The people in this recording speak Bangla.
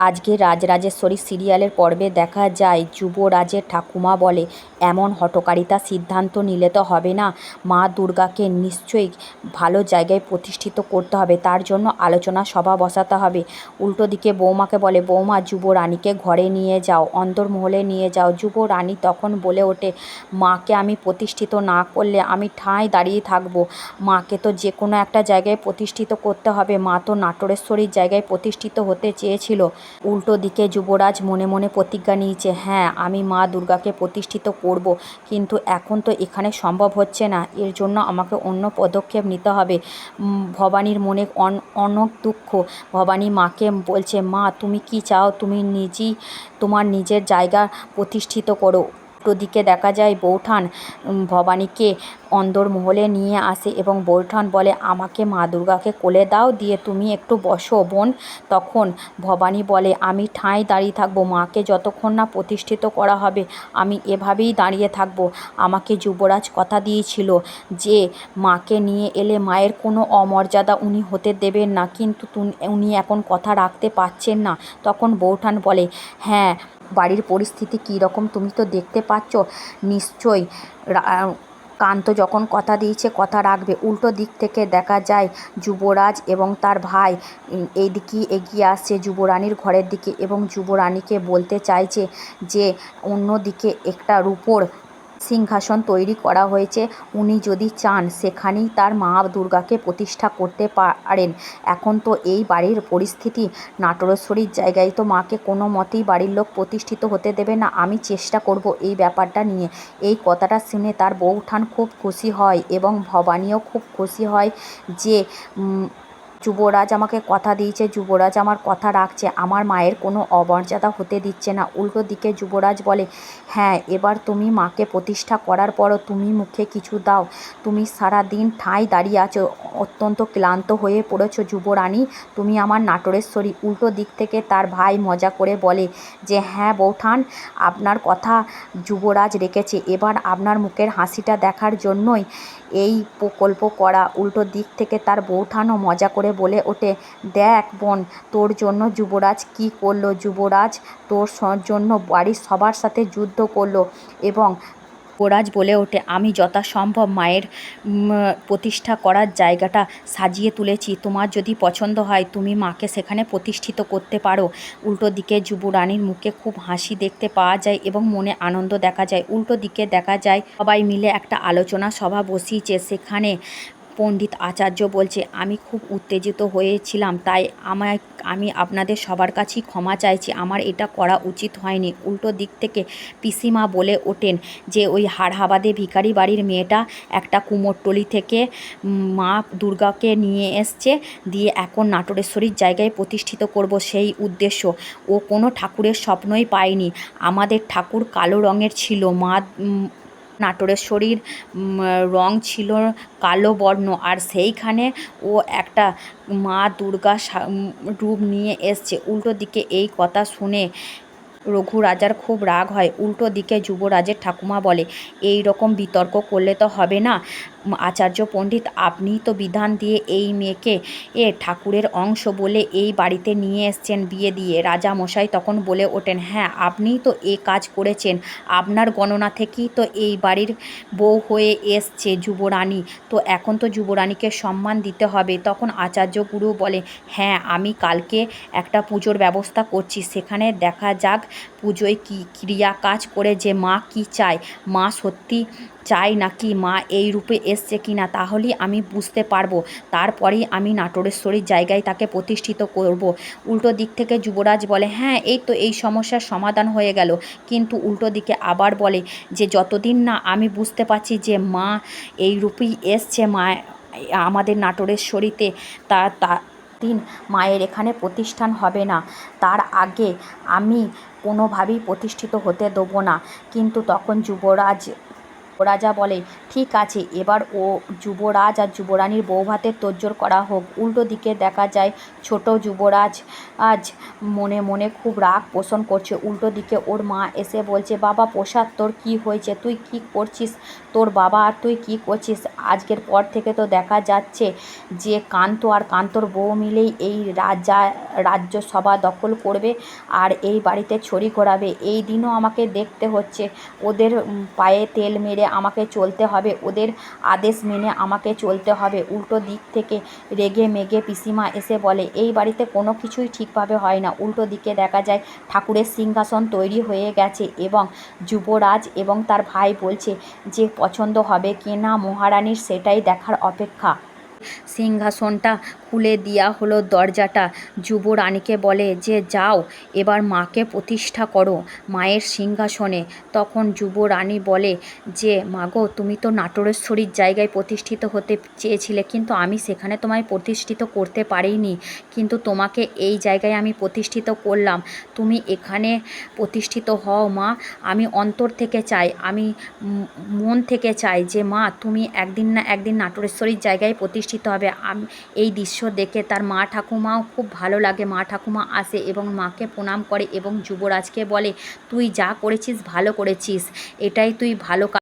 আজকে রাজরাজেশ্বরী সিরিয়ালের পর্বে দেখা যায় যুবরাজের ঠাকুমা বলে, এমন হঠকারিতা সিদ্ধান্ত নিলে তো হবে না। মা দুর্গাকে নিশ্চয়ই ভালো জায়গায় প্রতিষ্ঠিত করতে হবে, তার জন্য আলোচনা সভা বসাতে হবে। উল্টো দিকে বৌমাকে বলে, বৌমা যুবরানীকে ঘরে নিয়ে যাও, অন্দরমহলে নিয়ে যাও। যুবরানী তখন বলে ওঠে, মাকে আমি প্রতিষ্ঠিত না করলে আমি ঠাঁই দাঁড়িয়ে থাকবো। মাকে তো যে কোনো একটা জায়গায় প্রতিষ্ঠিত করতে হবে। মা তো নাটোরেশ্বরীর জায়গায় প্রতিষ্ঠিত হতে চেয়েছিল। উল্টো দিকে যুবরাজ মনে মনে প্রতিজ্ঞা নিয়েছে, হ্যাঁ আমি মা দুর্গাকে প্রতিষ্ঠিত করব, কিন্তু এখন তো এখানে সম্ভব হচ্ছে না। এর জন্য আমাকে অন্য পদক্ষেপ নিতে হবে। ভবানীর মনে অনেক দুঃখ। ভবানী মাকে বলছে, মা তুমি কি চাও? তুমি নিজেই তোমার নিজের জায়গা প্রতিষ্ঠিত করো। উল্টো দিকে দেখা যায় বৌঠান ভবানীকে অন্দরমহলে নিয়ে আসে এবং বৌঠান বলে, আমাকে মা দুর্গাকে কোলে দাও, দিয়ে তুমি একটু বসো বোন। তখন ভবানী বলে, আমি ঠাঁই দাঁড়িয়ে থাকবো, মাকে যতক্ষণ না প্রতিষ্ঠিত করা হবে আমি এভাবেই দাঁড়িয়ে থাকবো। আমাকে যুবরাজ কথা দিয়েছিল যে মাকে নিয়ে এলে মায়ের কোনো অমর্যাদা উনি হতে দেবেন না, কিন্তু উনি এখন কথা রাখতে পারছেন না। তখন বৌঠান বলে, হ্যাঁ বাড়ির পরিস্থিতি কী রকম তুমি তো দেখতে পাচ্ছ, নিশ্চয়ই কান্ত যখন কথা দিয়েছে কথা রাখবে। উল্টো দিক থেকে দেখা যায় যুবরাজ এবং তার ভাই এইদিকে এগিয়ে আসছে যুবরানীর ঘরের দিকে এবং যুবরানীকে বলতে চাইছে যে অন্যদিকে একটা রূপোর সিংহাসন তৈরি করা হয়েছে, উনি যদি চান সেখানেই তার মা দুর্গাকে প্রতিষ্ঠা করতে পারেন। এখন তো এই বাড়ির পরিস্থিতি, নাটোরেশ্বরীর জায়গায় তো মাকে কোনো মতেই বাড়ির লোক প্রতিষ্ঠিত হতে দেবে না। আমি চেষ্টা করব এই ব্যাপারটা নিয়ে। এই কথাটা শুনে তার বৌঠান খুব খুশি হয় এবং ভবানীও খুব খুশি হয় যে যুবরাজ আমাকে কথা দিয়েছে, যুবরাজ আমার কথা রাখছে, আমার মায়ের কোনো অমর্যাদা হতে দিচ্ছে না। উল্টো দিকে যুবরাজ বলে, হ্যাঁ এবার তুমি মাকে প্রতিষ্ঠা করার পরও তুমি মুখে কিছু দাও। তুমি সারা দিন ঠাঁই দাঁড়িয়ে আছো, অত্যন্ত ক্লান্ত হয়ে পড়েছো যুবরানী, তুমি আমার নাটোরেশ্বরী। উল্টো দিক থেকে তার ভাই মজা করে বলে যে, হ্যাঁ বৌঠান আপনার কথা যুবরাজ রেখেছে, এবার আপনার মুখের হাসিটা দেখার জন্যই এই প্রকল্প করা। উল্টো দিক থেকে তার বৌঠানও মজা করে বলে ওঠে, দেখ বোন তোর জন্য যুবরাজ কী করলো, যুবরাজ তোর জন্য বাড়ির সবার সাথে যুদ্ধ করলো। এবং যুবরাজ বলে ওঠে, আমি যথাসম্ভব মায়ের প্রতিষ্ঠা করার জায়গাটা সাজিয়ে তুলেছি, তোমার যদি পছন্দ হয় তুমি মাকে সেখানে প্রতিষ্ঠিত করতে পারো। উল্টো দিকে যুবরানীর মুখে খুব হাসি দেখতে পাওয়া যায় এবং মনে আনন্দ দেখা যায়। উল্টো দিকে দেখা যায় সবাই মিলে একটা আলোচনা সভা বসিয়েছে। সেখানে পণ্ডিত আচার্য বলছে, আমি খুব উত্তেজিত হয়েছিলাম, তাই আমি আপনাদের সবার কাছেই ক্ষমা চাইছি, আমার এটা করা উচিত হয়নি। উল্টো দিক থেকে পিসিমা বলে ওঠেন যে ওই হাড়হাবাদে ভিখারি বাড়ির মেয়েটা একটা কুমোরটুলি থেকে মা দুর্গাকে নিয়ে এসছে, দিয়ে এখন নাটোরেশ্বরীর জায়গায় প্রতিষ্ঠিত করব, সেই উদ্দেশ্য। ও কোনো ঠাকুরের স্বপ্নই পায়নি। আমাদের ঠাকুর কালো রঙের ছিল, মা নাটোরেশ্বরীর রং ছিল কালো বর্ণ, আর সেইখানে ও একটা মা দুর্গা রূপ নিয়ে এসছে। উল্টো দিকে এই কথা শুনে রঘু রাজার খুব রাগ হয়। উল্টো দিকে যুবরাজের ঠাকুমা বলে, এই রকম বিতর্ক করলে তো হবে না আচার্য পণ্ডিত, আপনিই তো বিধান দিয়ে এই মেয়েকে ঠাকুরের অংশ বলে এই বাড়িতে নিয়ে এসছেন বিয়ে দিয়ে। রাজা মশাই তখন বলে ওঠেন, হ্যাঁ আপনিই তো এই কাজ করেছেন, আপনার গণনা থেকেই তো এই বাড়ির বউ হয়ে এসছে যুবরানী, তো এখন তো যুবরানীকে সম্মান দিতে হবে। তখন আচার্য গুরু বলে, হ্যাঁ আমি কালকে একটা পুজোর ব্যবস্থা করছি, সেখানে দেখা যাক পুজোয় কী ক্রিয়া কাজ করে যে মা কি চায়, মা সত্যি চাই নাকি মা এই রূপে এসছে কিনা, তাহলেই আমি বুঝতে পারবো, তারপরেই আমি নাটোরেশ্বরীর জায়গায় তাকে প্রতিষ্ঠিত করব। উল্টো দিক থেকে যুবরাজ বলে, হ্যাঁ এই তো এই সমস্যার সমাধান হয়ে গেল। কিন্তু উল্টো দিকে আবার বলে যে যতদিন না আমি বুঝতে পারছি যে মা এই রূপেই এসছে মা আমাদের নাটোরেশ্বরীতে, তা দিন মায়ের এখানে প্রতিষ্ঠান হবে না, তার আগে আমি কোনোভাবেই প্রতিষ্ঠিত হতে দেবো না। কিন্তু তখন যুবরাজ রাজা বলে, ঠিক আছে, এবার ও যুবরাজ আর যুবরানীর বৌভাতের তোড়জোড় করা হোক। উল্টো দিকে দেখা যায় ছোট যুবরাজ আজ মনে মনে খুব রাগ পোষণ করছে। উল্টো দিকে ওর মা এসে বলছে, বাবা প্রসাদ, তোর কি হয়েছে? তুই কি করছিস? তোর বাবা আর তুই কি করছিস? আজকের পর থেকে তো দেখা যাচ্ছে যে কান্ত আর কান্তর বউ মিলেই এই রাজ্যসভা দখল করবে আর এই বাড়িতে ছড়ি ঘোরাবে। এই দিনও আমাকে দেখতে হচ্ছে। ওদের পায়ে তেল মেরে আমাকে চলতে হবে, ওদের আদেশ মেনে আমাকে চলতে হবে। উল্টো দিক থেকে রেগে মেগে পিসিমা এসে বলে, এই বাড়িতে কোনো কিছুই ঠিকভাবে হয় না। উল্টো দিকে দেখা যায় ঠাকুরের সিংহাসন তৈরি হয়ে গেছে এবং যুবরাজ এবং তার ভাই বলছে যে পছন্দ হবে কি না মহারানীর সেটাই দেখার অপেক্ষা। সিংহাসনটা খুলে দেওয়া হলো দরজাটা। যুবরানীকে বলে যে যাও এবার মাকে প্রতিষ্ঠা করো মায়ের সিংহাসনে। তখন যুবরানী বলে যে মাগো, তুমি তো নাটোরেশ্বরীর জায়গায় প্রতিষ্ঠিত হতে চেয়েছিলে, কিন্তু আমি সেখানে তোমায় প্রতিষ্ঠিত করতে পারিনি, কিন্তু তোমাকে এই জায়গায় আমি প্রতিষ্ঠিত করলাম। তুমি এখানে প্রতিষ্ঠিত হও মা। আমি অন্তর থেকে চাই, আমি মন থেকে চাই যে মা তুমি একদিন না একদিন নাটোরেশ্বরীর জায়গায় প্রতিষ্ঠিত হবে। এই দৃশ্য দেখে তার মা ঠাকুমাও খুব ভালো লাগে। মা ঠাকুমা আসে এবং মাকে প্রণাম করে এবং যুবরাজকে বলে, তুই যা করেছিস ভালো করেছিস, এটাই তুই ভালো